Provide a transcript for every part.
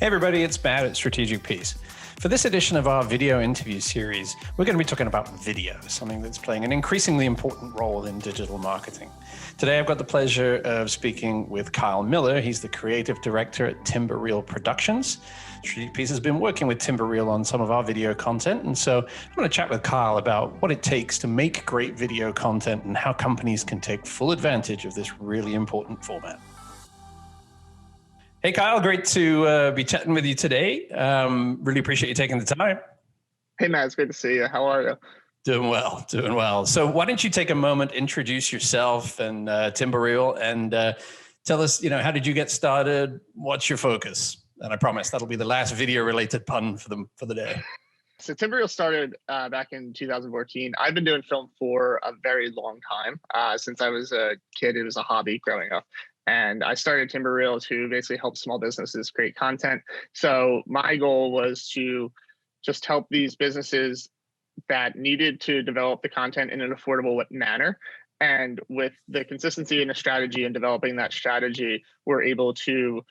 Hey everybody, it's Matt at Strategic Piece. For this edition of our video interview series, we're going to be talking about video, something that's playing an increasingly important role in digital marketing. Today, I've got the pleasure of speaking with Kyle Miller. He's the creative director at Timber Reel Productions. Strategic Piece has been working with Timber Reel on some of our video content, and so I'm going to chat with Kyle about what it takes to make great video content and how companies can take full advantage of this really important format. Hey, Kyle, great to be chatting with you today. Really appreciate you taking the time. Hey, Matt, it's great to see you. How are you? Doing well, doing well. So why don't you take a moment, introduce yourself and Timber Reel, and tell us, how did you get started? What's your focus? And I promise that'll be the last video-related pun for the day. So Timber Reel started back in 2014. I've been doing film for a very long time. Since I was a kid, it was a hobby growing up. And I started Timber Reel to basically help small businesses create content. So my goal was to just help these businesses that needed to develop the content in an affordable manner. And with the consistency and a strategy and developing that strategy, we're able to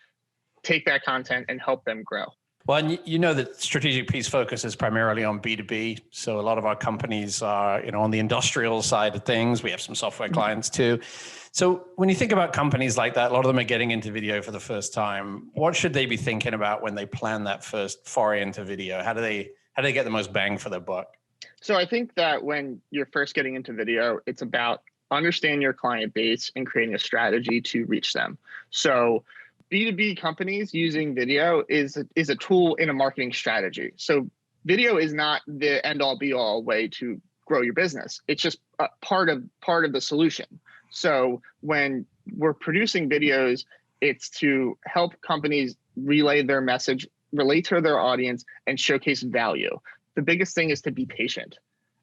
take that content and help them grow. Well, and you know that Strategic Piece focuses primarily on B2B. So a lot of our companies are, on the industrial side of things. We have some software clients too. So when you think about companies like that, a lot of them are getting into video for the first time. What should they be thinking about when they plan that first foray into video? How do they get the most bang for their buck? So I think that when you're first getting into video, it's about understanding your client base and creating a strategy to reach them. So B2B companies using video is a tool in a marketing strategy. So video is not the end all be all way to grow your business. It's just a part of the solution. So when we're producing videos, it's to help companies relay their message, relate to their audience, and showcase value. The biggest thing is to be patient.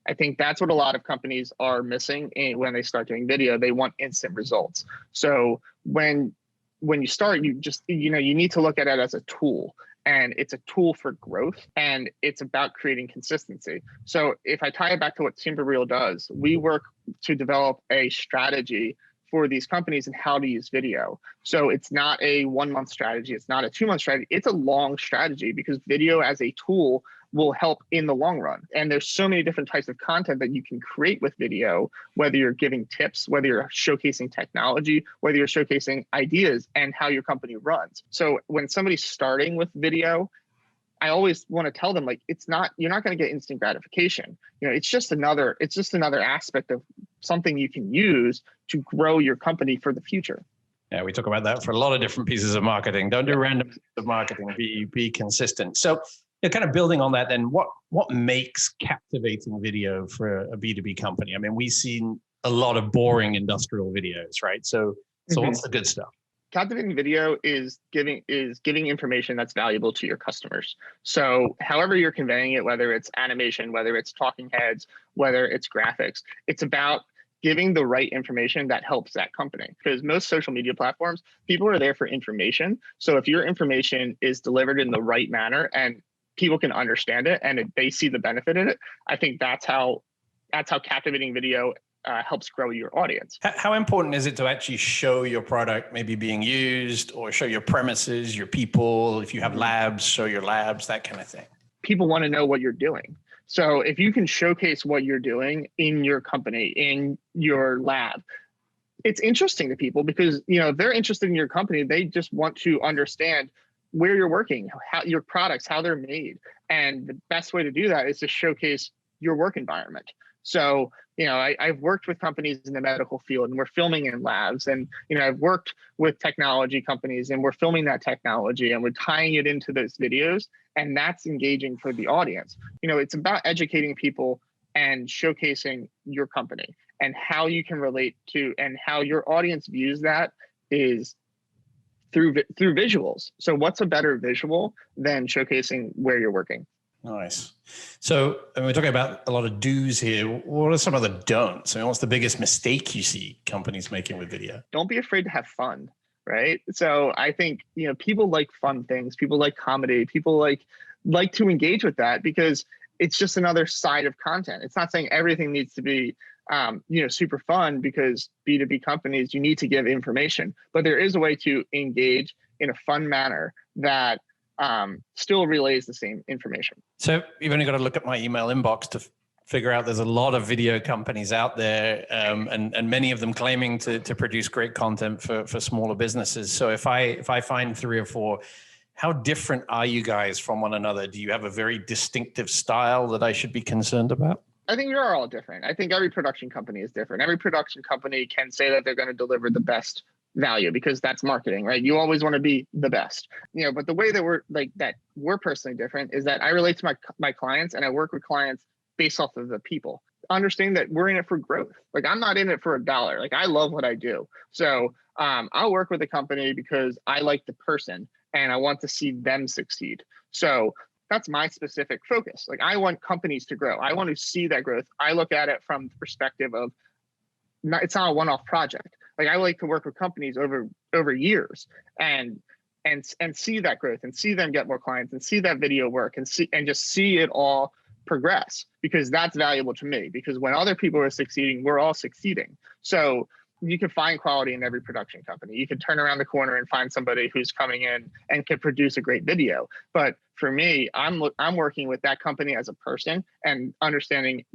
I think that's what a lot of companies are missing when they start doing video. They want instant results. So when you start, you need to look at it as a tool, and it's a tool for growth, and it's about creating consistency. So if I tie it back to what Timber Reel does, we work to develop a strategy for these companies and how to use video. So it's not a 1 month strategy. It's not a 2 month strategy. It's a long strategy because video as a tool will help in the long run. And there's so many different types of content that you can create with video, whether you're giving tips, whether you're showcasing technology, whether you're showcasing ideas and how your company runs. So when somebody's starting with video, I always want to tell them, you're not going to get instant gratification. It's just another aspect of something you can use to grow your company for the future. Yeah, we talk about that for a lot of different pieces of marketing. Don't do random pieces of marketing, be consistent. So kind of building on that, then what makes captivating video for a B2B company? I mean, we've seen a lot of boring industrial videos, right? So what's the good stuff? Captivating video is giving information that's valuable to your customers. So however you're conveying it, whether it's animation, whether it's talking heads, whether it's graphics, it's about giving the right information that helps that company. Because most social media platforms, people are there for information. So if your information is delivered in the right manner and people can understand it and they see the benefit in it, I think that's how captivating video helps grow your audience. How important is it to actually show your product maybe being used, or show your premises, your people? If you have labs, show your labs, that kind of thing. People want to know what you're doing. So if you can showcase what you're doing in your company, in your lab, it's interesting to people because, if they're interested in your company, they just want to understand where you're working, how your products, how they're made. And the best way to do that is to showcase your work environment. So, I've worked with companies in the medical field and we're filming in labs, and, I've worked with technology companies and we're filming that technology and we're tying it into those videos, and that's engaging for the audience. It's about educating people and showcasing your company and how you can relate to, and how your audience views that is through visuals. So what's a better visual than showcasing where you're working? Nice. So we're talking about a lot of do's here. What are some of the don'ts? I mean, what's the biggest mistake you see companies making with video? Don't be afraid to have fun, right? So I think, people like fun things. People like comedy. People like to engage with that because it's just another side of content. It's not saying everything needs to be, super fun, because B2B companies, you need to give information, but there is a way to engage in a fun manner that still relays the same information. So you've only got to look at my email inbox to figure out there's a lot of video companies out there, and many of them claiming to produce great content for smaller businesses. So if I find 3 or 4, how different are you guys from one another? Do you have a very distinctive style that I should be concerned about? I think we are all different. I think every production company is different. Every production company can say that they're going to deliver the best value because that's marketing, right? You always want to be the best, but the way that we're personally different is that I relate to my clients, and I work with clients based off of the people. Understanding that we're in it for growth. Like, I'm not in it for $1. Like, I love what I do. So I'll work with a company because I like the person and I want to see them succeed. So that's my specific focus. Like, I want companies to grow. I want to see that growth. I look at it from the perspective of it's not a one-off project. Like, I like to work with companies over years and see that growth and see them get more clients and see that video work and just see it all progress, because that's valuable to me, because when other people are succeeding, we're all succeeding. So you can find quality in every production company. You can turn around the corner and find somebody who's coming in and can produce a great video. But for me, I'm working with that company as a person and understanding,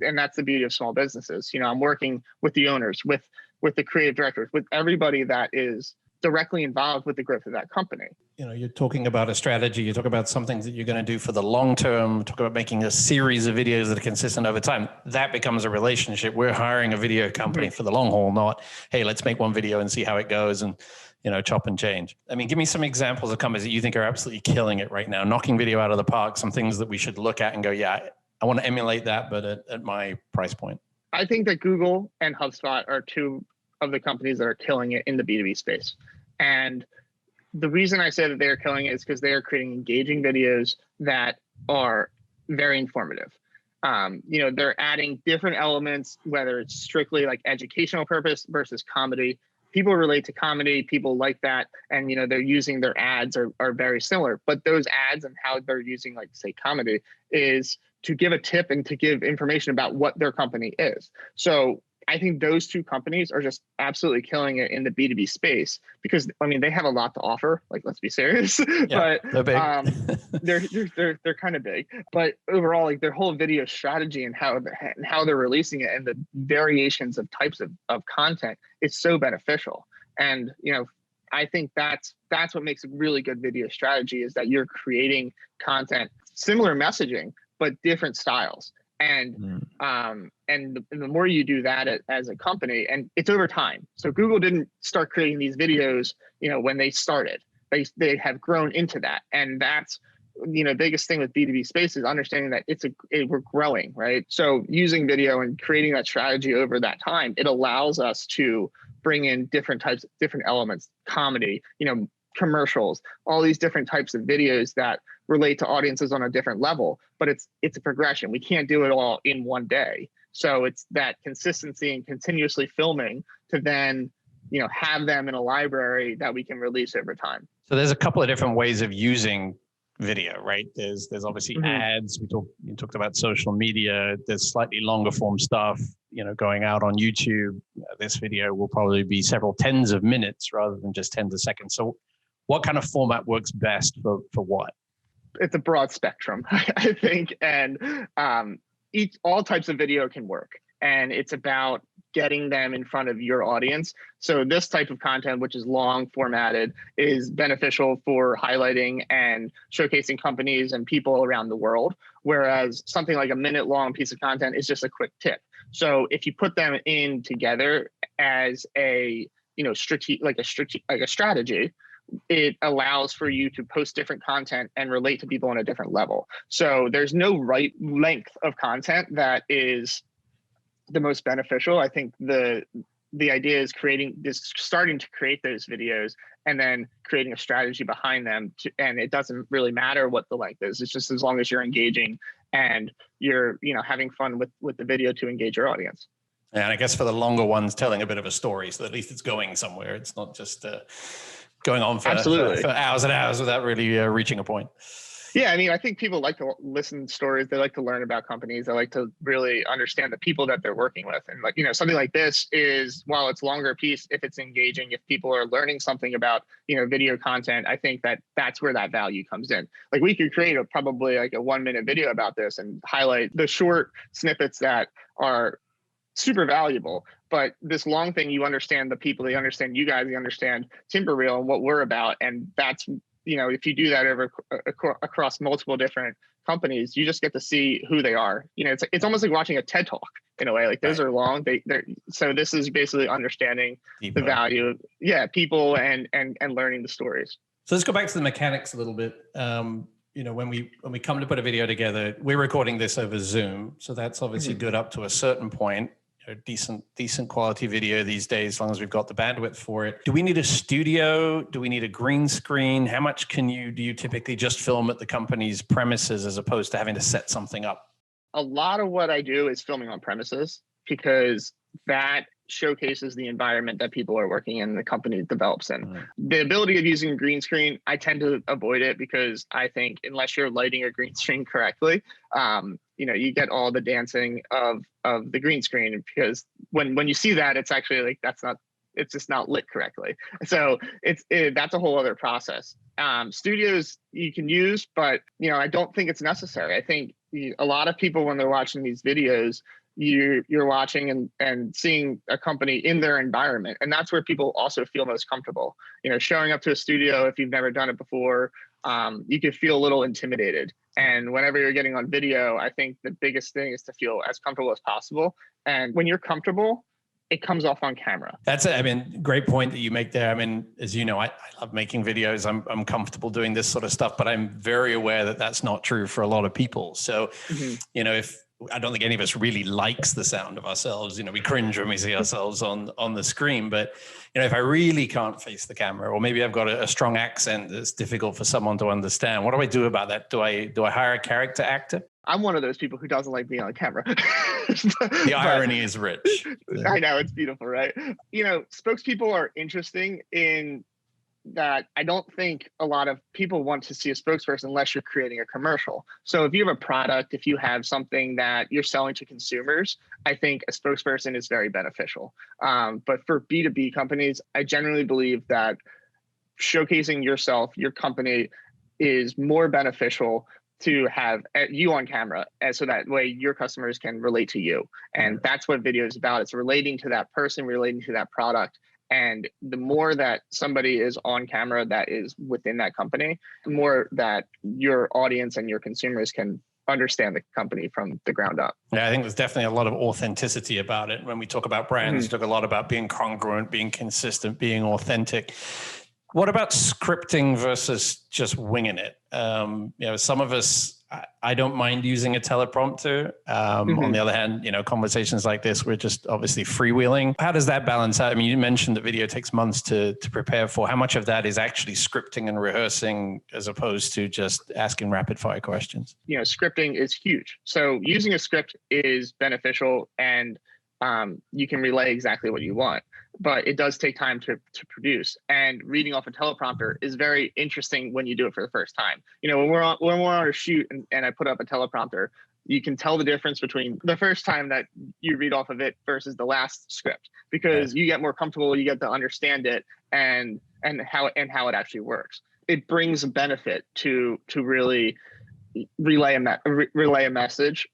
and that's the beauty of small businesses. I'm working with the owners, with the creative directors, with everybody that is directly involved with the growth of that company. You're talking about a strategy, you talk about some things that you're going to do for the long term, talk about making a series of videos that are consistent over time. That becomes a relationship. We're hiring a video company for the long haul, not, hey, let's make one video and see how it goes and, chop and change. I mean, give me some examples of companies that you think are absolutely killing it right now, knocking video out of the park, some things that we should look at and go, yeah, I want to emulate that, but at my price point. I think that Google and HubSpot are 2 of the companies that are killing it in the B2B space. And the reason I say that they are killing it is because they are creating engaging videos that are very informative. They're adding different elements, whether it's strictly like educational purpose versus comedy. People relate to comedy, people like that. And, they're using their ads are very similar, but those ads and how they're using, like, say, comedy is to give a tip and to give information about what their company is. So I think those 2 companies are just absolutely killing it in the B2B space because, they have a lot to offer. Like, let's be serious, yeah, but they're big. they're kind of big. But overall, like, their whole video strategy and how they're releasing it and the variations of types of content is so beneficial. And I think that's what makes a really good video strategy, is that you're creating content, similar messaging, but different styles. And the more you do that as a company, and it's over time. So Google didn't start creating these videos, when they started. They have grown into that, and that's biggest thing with B2B space is understanding that we're growing, right? So using video and creating that strategy over that time, it allows us to bring in different elements, comedy, commercials, all these different types of videos that relate to audiences on a different level, but it's a progression. We can't do it all in one day. So it's that consistency and continuously filming to then, have them in a library that we can release over time. So there's a couple of different ways of using video, right? There's obviously ads. You talked about social media. There's slightly longer form stuff, going out on YouTube. This video will probably be several tens of minutes rather than just tens of seconds. So what kind of format works best for what? It's a broad spectrum, I think, and all types of video can work, and it's about getting them in front of your audience. So this type of content, which is long formatted, is beneficial for highlighting and showcasing companies and people around the world, whereas something like a minute long piece of content is just a quick tip. So if you put them in together as a strategy, it allows for you to post different content and relate to people on a different level. So there's no right length of content that is the most beneficial. I think the idea is starting to create those videos and then creating a strategy behind them. And it doesn't really matter what the length is. It's just as long as you're engaging and you're having fun with the video to engage your audience. And I guess for the longer ones, telling a bit of a story, so at least it's going somewhere. It's not just going on for hours and hours without really reaching a point. Yeah, I mean, I think people like to listen to stories. They like to learn about companies. They like to really understand the people that they're working with. And like, something like this is, while it's longer piece, if it's engaging, if people are learning something about, video content, I think that that's where that value comes in. Like we could create probably like a 1-minute video about this and highlight the short snippets that are super valuable. But this long thing, you understand the people, they understand you guys, they understand Timber Reel and what we're about. And that's, if you do that across multiple different companies, you just get to see who they are. It's almost like watching a TED Talk in a way. Like those are long. So this is basically understanding the value of people and learning the stories. So let's go back to the mechanics a little bit. When we come to put a video together, we're recording this over Zoom. So that's obviously good up to a certain point. Decent quality video these days, as long as we've got the bandwidth for it. Do we need a studio? Do we need a green screen? How much do you typically just film at the company's premises as opposed to having to set something up? A lot of what I do is filming on premises because that showcases the environment that people are working in, the company develops in. The ability of using a green screen, I tend to avoid it because I think unless you're lighting a green screen correctly, you get all the dancing of the green screen, because when you see that, it's actually like it's just not lit correctly. So that's a whole other process. Studios you can use, but I don't think it's necessary. I think a lot of people, when they're watching these videos, you're watching and seeing a company in their environment, and that's where people also feel most comfortable. Showing up to a studio, if you've never done it before, you can feel a little intimidated. And whenever you're getting on video, I think the biggest thing is to feel as comfortable as possible. And when you're comfortable, it comes off on camera. That's it. I mean, great point that you make there. I mean, as you know, I love making videos. I'm comfortable doing this sort of stuff, but I'm very aware that that's not true for a lot of people. So, if I don't think any of us really likes the sound of ourselves, we cringe when we see ourselves on the screen. But, if I really can't face the camera, or maybe I've got a strong accent that's difficult for someone to understand, what do I do about that? Do I hire a character actor? I'm one of those people who doesn't like being on camera. The irony is rich. I know, it's beautiful, right? Spokespeople are interesting in that I don't think a lot of people want to see a spokesperson unless you're creating a commercial. So if you have a product, if you have something that you're selling to consumers, I think a spokesperson is very beneficial. But for B2B companies, I generally believe that showcasing yourself, your company, is more beneficial to have you on camera, and so that way your customers can relate to you. And that's what video is about. It's relating to that person, relating to that product. And the more that somebody is on camera that is within that company, the more that your audience and your consumers can understand the company from the ground up. Yeah, I think there's definitely a lot of authenticity about it. When we talk about brands, we talk a lot about being congruent, being consistent, being authentic. What about scripting versus just winging it? Some of us, I don't mind using a teleprompter. On the other hand, conversations like this, we're just obviously freewheeling. How does that balance out? I mean, you mentioned that video takes months to prepare for. How much of that is actually scripting and rehearsing as opposed to just asking rapid fire questions? Scripting is huge. So using a script is beneficial, and you can relay exactly what you want. But it does take time to produce, and reading off a teleprompter is very interesting when you do it for the first time. When we're on a shoot and I put up a teleprompter, you can tell the difference between the first time that you read off of it versus the last script, because you get more comfortable, you get to understand it and how it actually works. It brings a benefit to really relay a message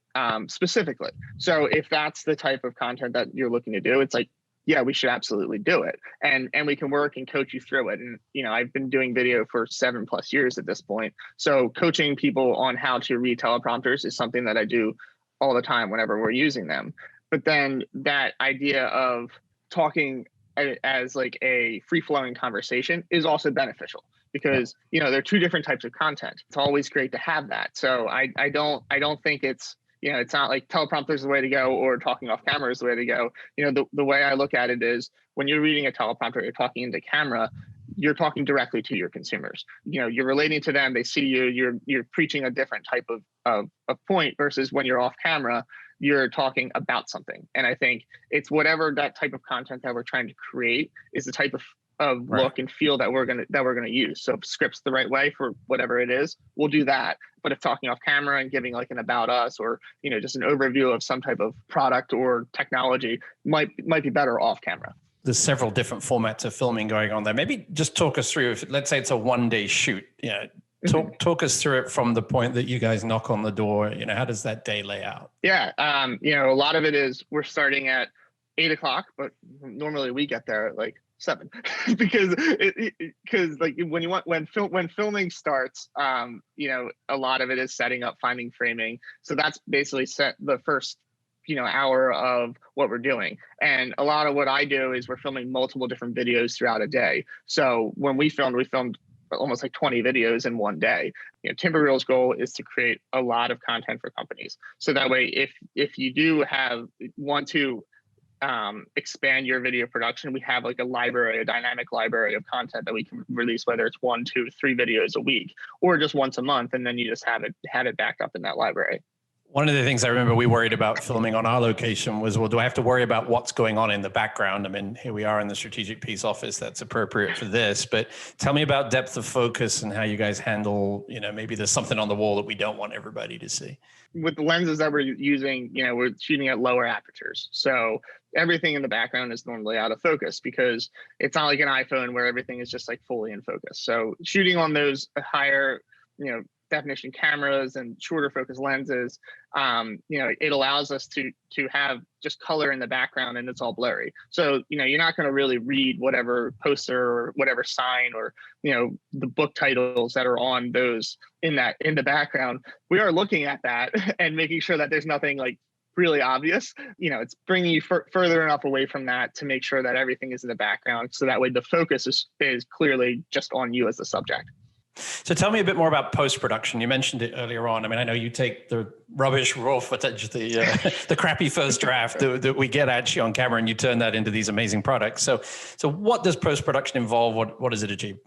specifically. So if that's the type of content that you're looking to do, it's like, yeah, we should absolutely do it. And we can work and coach you through it. And, I've been doing video for 7+ years at this point. So coaching people on how to read teleprompters is something that I do all the time whenever we're using them. But then that idea of talking as like a free-flowing conversation is also beneficial, because, there are two different types of content. It's always great to have that. So I don't think it's not like teleprompter is the way to go or talking off camera is the way to go. The way I look at it is, when you're reading a teleprompter, you're talking into camera, you're talking directly to your consumers. You're relating to them. They see you. You're preaching a different type of point, versus when you're off camera, you're talking about something. And I think it's whatever that type of content that we're trying to create is the type Right. look and feel that we're gonna use. So if script's the right way for whatever it is, we'll do that. But if talking off camera and giving like an about us, or just an overview of some type of product or technology, might be better off camera. There's several different formats of filming going on there. Maybe just talk us through, if let's say it's a 1-day shoot, talk us through it from the point that you guys knock on the door. How does that day lay out? Yeah. A lot of it is we're starting at 8 o'clock, but normally we get there at like 7 because like when filming starts, a lot of it is setting up, finding framing. So that's basically set the first hour of what we're doing. And a lot of what I do is we're filming multiple different videos throughout a day. So when we filmed almost like 20 videos in one day. Timberreel's goal is to create a lot of content for companies. So that way, if you do want to expand your video production, we have like a dynamic library of content that we can release, whether it's 1, 2, 3 videos a week, or just once a month, and then you just have it backed up in that library. One of the things I remember we worried about filming on our location was, well, do I have to worry about what's going on in the background? I mean, here we are in the strategic piece office that's appropriate for this, but tell me about depth of focus and how you guys handle, maybe there's something on the wall that we don't want everybody to see. With the lenses that we're using, we're shooting at lower apertures. So everything in the background is normally out of focus because it's not like an iPhone where everything is just like fully in focus. So shooting on those higher, definition cameras and shorter focus lenses, it allows us to have just color in the background and it's all blurry. So, you're not going to really read whatever poster or whatever sign or, the book titles that are on those in the background. We are looking at that and making sure that there's nothing like really obvious. It's bringing you further enough away from that to make sure that everything is in the background. So that way the focus is clearly just on you as the subject. So tell me a bit more about post-production. You mentioned it earlier on. I mean, I know you take the rubbish raw footage, the crappy first draft that we get actually on camera, and you turn that into these amazing products. So what does post-production involve? What does it achieve?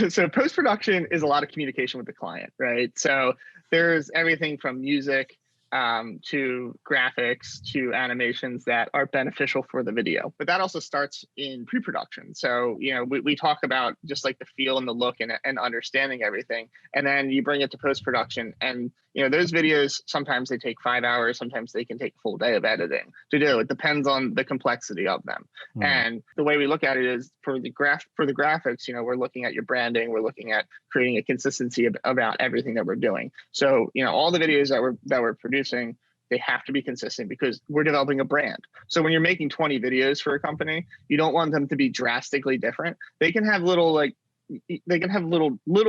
So post-production is a lot of communication with the client, right? So there's everything from music to graphics to animations that are beneficial for the video. But that also starts in pre-production. So, we talk about just like the feel and the look and understanding everything. And then you bring it to post-production. And, those videos, sometimes they take 5 hours, sometimes they can take a full day of editing to do. It depends on the complexity of them. And the way we look at it is for the graphics, we're looking at your branding, we're looking at creating a consistency about everything that we're doing. So, all the videos that we're producing, they have to be consistent because we're developing a brand. So when you're making 20 videos for a company, you don't want them to be drastically different. They can have little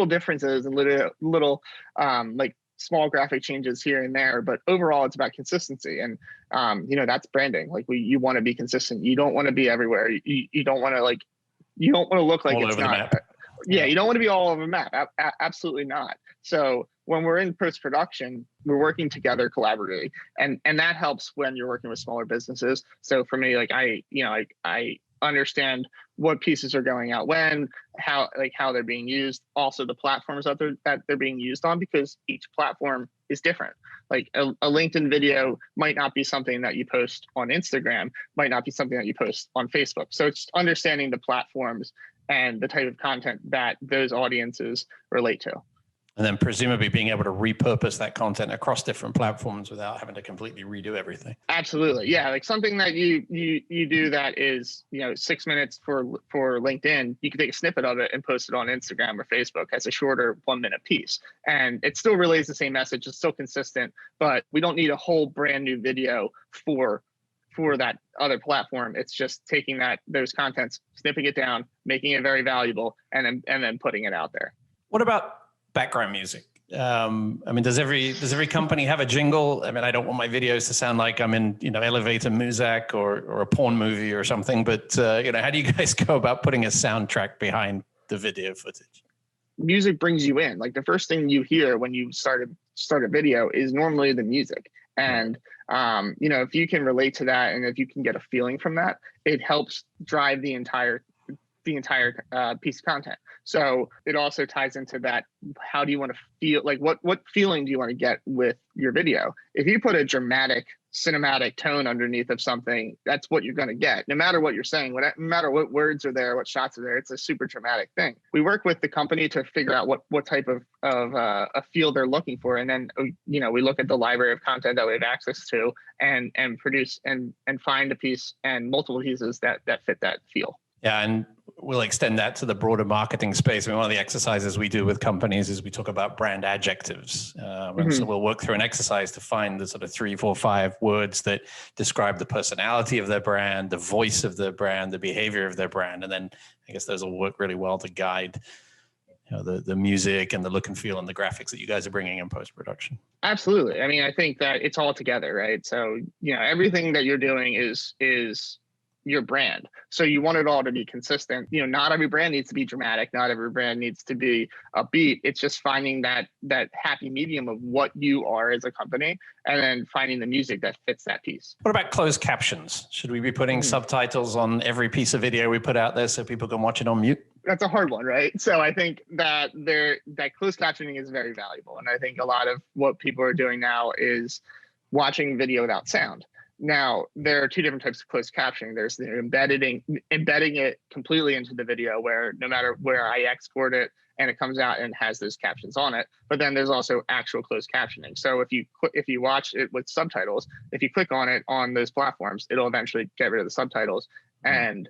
differences and little like small graphic changes here and there, but overall it's about consistency. And that's branding. Like you want to be consistent. You don't want to be everywhere. You don't want to look like all it's over not. the map. Yeah, you don't want to be all over the map. Absolutely not. So when we're in post-production, we're working together collaboratively, and that helps when you're working with smaller businesses. So for me, like I understand what pieces are going out when, how they're being used, also the platforms that they're being used on, because each platform is different. Like a LinkedIn video might not be something that you post on Instagram, might not be something that you post on Facebook. So it's understanding the platforms and the type of content that those audiences relate to. And then presumably being able to repurpose that content across different platforms without having to completely redo everything. Absolutely. Yeah. Like something that you do that is, 6 minutes for LinkedIn, you can take a snippet of it and post it on Instagram or Facebook as a shorter 1-minute piece. And it still relays the same message. It's still consistent, but we don't need a whole brand new video for that other platform. It's just taking those contents, snipping it down, making it very valuable, and then putting it out there. What about background music? I mean, does every company have a jingle? I mean, I don't want my videos to sound like I'm in, Elevator Muzak or a porn movie or something, but how do you guys go about putting a soundtrack behind the video footage? Music brings you in. Like the first thing you hear when you start a video is normally the music. And, if you can relate to that and if you can get a feeling from that, it helps drive the entire the entire piece of content. So it also ties into that. How do you want to feel? Like what feeling do you want to get with your video? If you put a dramatic cinematic tone underneath of something, that's what you're going to get. No matter what you're saying, no matter what words are there, what shots are there, it's a super dramatic thing. We work with the company to figure out what type of a feel they're looking for, and then we look at the library of content that we have access to, and produce and find a piece and multiple pieces that fit that feel. Yeah, and we'll extend that to the broader marketing space. I mean, one of the exercises we do with companies is we talk about brand adjectives. And so we'll work through an exercise to find the sort of 3, 4, 5 words that describe the personality of their brand, the voice of their brand, the behavior of their brand. And then I guess those will work really well to guide the music and the look and feel and the graphics that you guys are bringing in post-production. Absolutely. I mean, I think that it's all together, right? So, everything that you're doing is your brand. So you want it all to be consistent. Not every brand needs to be dramatic. Not every brand needs to be upbeat. It's just finding that happy medium of what you are as a company, and then finding the music that fits that piece. What about closed captions? Should we be putting subtitles on every piece of video we put out there so people can watch it on mute? That's a hard one, right? So I think that closed captioning is very valuable. And I think a lot of what people are doing now is watching video without sound. Now, there are 2 different types of closed captioning. There's the embedding it completely into the video, where no matter where I export it and it comes out and has those captions on it. But then there's also actual closed captioning. So if you watch it with subtitles, if you click on it on those platforms, it'll eventually get rid of the subtitles and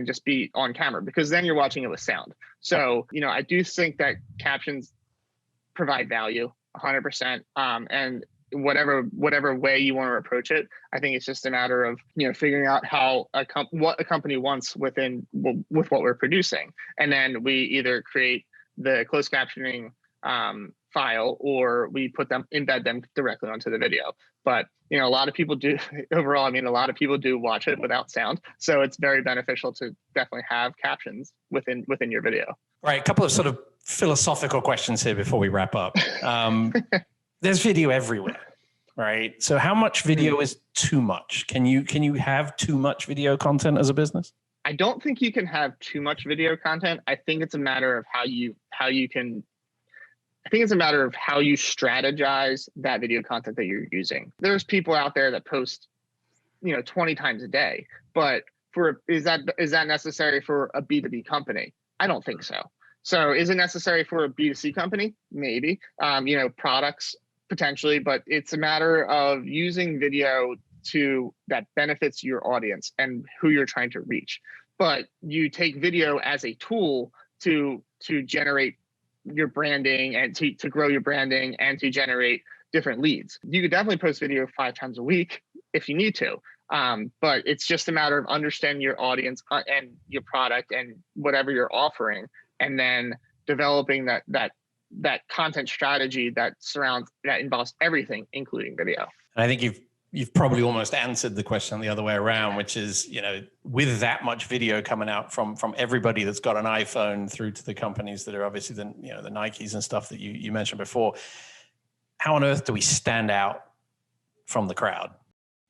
just be on camera, because then you're watching it with sound. So, I do think that captions provide value 100%. And whatever way you want to approach it, I think it's just a matter of figuring out what a company wants with what we're producing, and then we either create the closed captioning file, or we embed them directly onto the video. But a lot of people do overall. I mean, a lot of people do watch it without sound, so it's very beneficial to definitely have captions within your video. All right, a couple of sort of philosophical questions here before we wrap up. There's video everywhere, right? So how much video is too much? Can you have too much video content as a business? I don't think you can have too much video content. I think it's a matter of how you strategize that video content that you're using. There's people out there that post, 20 times a day, but is that necessary for a B2B company? I don't think so. So is it necessary for a B2C company? Maybe, products potentially, but it's a matter of using video that benefits your audience and who you're trying to reach. But you take video as a tool to generate your branding and to grow your branding and to generate different leads. You could definitely post video 5 times a week if you need to. But it's just a matter of understanding your audience and your product and whatever you're offering, and then developing that content strategy that involves everything, including video. And I think you've probably almost answered the question the other way around, which is, with that much video coming out from everybody that's got an iPhone through to the companies that are obviously the Nikes and stuff that you mentioned before, how on earth do we stand out from the crowd?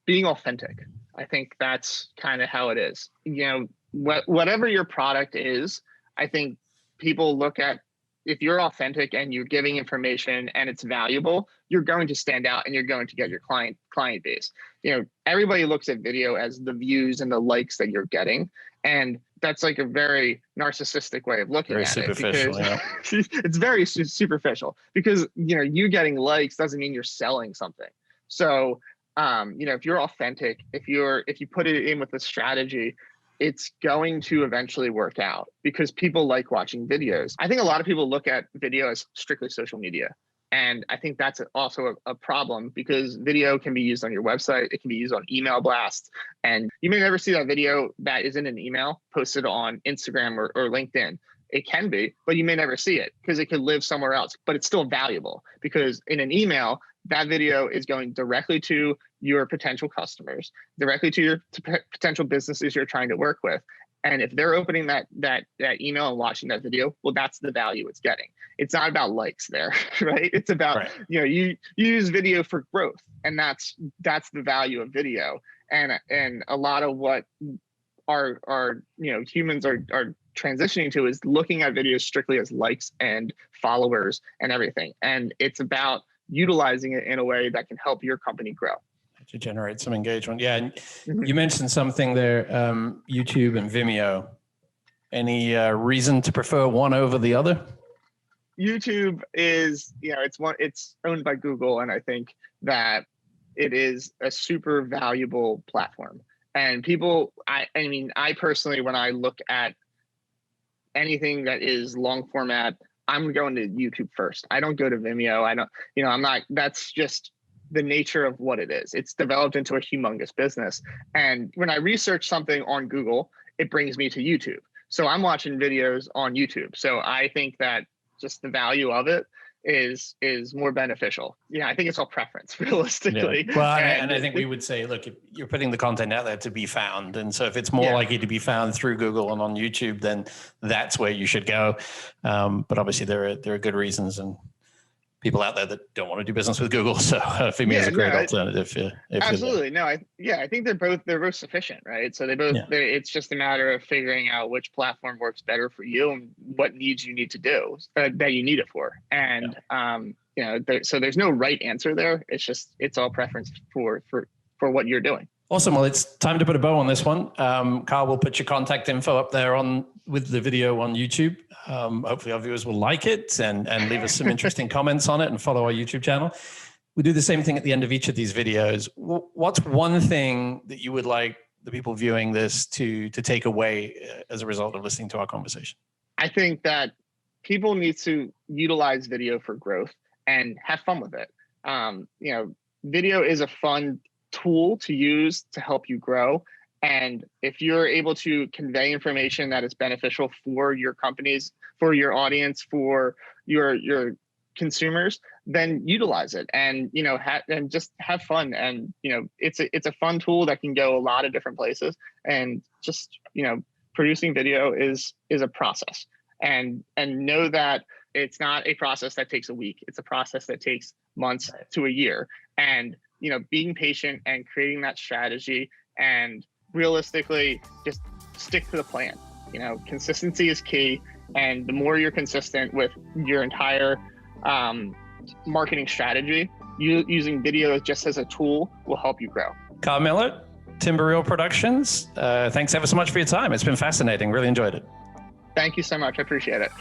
Being authentic. I think that's kind of how it is. Whatever your product is, I think people look at, if you're authentic and you're giving information and it's valuable, you're going to stand out and you're going to get your client base. Everybody looks at video as the views and the likes that you're getting. And that's like a very narcissistic way of looking at it. It's very superficial, because, you getting likes doesn't mean you're selling something. So, if you're authentic, if you put it in with a strategy, it's going to eventually work out, because people like watching videos. I think a lot of people look at video as strictly social media. And I think that's also a problem, because video can be used on your website. It can be used on email blasts. And you may never see that video that is in an email posted on Instagram or LinkedIn. It can be, but you may never see it because it could live somewhere else, but it's still valuable, because in an email, that video is going directly to your potential customers, directly to your potential businesses you're trying to work with. And if they're opening that email and watching that video, well, that's the value it's getting. It's not about likes there, right? It's about, you use video for growth, and that's the value of video. And a lot of what our humans are transitioning to is looking at videos strictly as likes and followers and everything. And it's about utilizing it in a way that can help your company grow. To generate some engagement. Yeah. And Mhm. you mentioned something there, YouTube and Vimeo. Any reason to prefer one over the other? YouTube is, it's owned by Google. And I think that it is a super valuable platform. And people, I mean, I personally, when I look at anything that is long format, I'm going to YouTube first. I don't go to Vimeo. I don't, I'm not, that's just the nature of what it is. It's developed into a humongous business. And when I research something on Google, it brings me to YouTube. So I'm watching videos on YouTube. So I think that just the value of it is more beneficial. I think it's all preference, realistically. Yeah. Well, and I think we would say, look, if you're putting the content out there to be found. And so if it's more likely to be found through Google and on YouTube, then that's where you should go. But obviously there are good reasons and people out there that don't want to do business with Google. So Vimeo is a great alternative. Absolutely. No, I think they're both sufficient, right? So it's just a matter of figuring out which platform works better for you and what needs you need to do that you need it for. And, so there's no right answer there. It's all preference for what you're doing. Awesome. Well, it's time to put a bow on this one. Carl will put your contact info up there with the video on YouTube. Hopefully our viewers will like it and leave us some interesting comments on it and follow our YouTube channel. We do the same thing at the end of each of these videos. What's one thing that you would like the people viewing this to take away as a result of listening to our conversation? I think that people need to utilize video for growth and have fun with it. Video is a fun tool to use to help you grow. And if you're able to convey information that is beneficial for your companies, for your audience, for your consumers, then utilize it and, and just have fun. And, it's a fun tool that can go a lot of different places. And just, producing video is a process, and know that it's not a process that takes a week. It's a process that takes months to a year. And, being patient and creating that strategy and realistically just stick to the plan. Consistency is key. And the more you're consistent with your entire marketing strategy, using video just as a tool will help you grow. Carl Miller, Timber Productions. Thanks ever so much for your time. It's been fascinating. Really enjoyed it. Thank you so much. I appreciate it.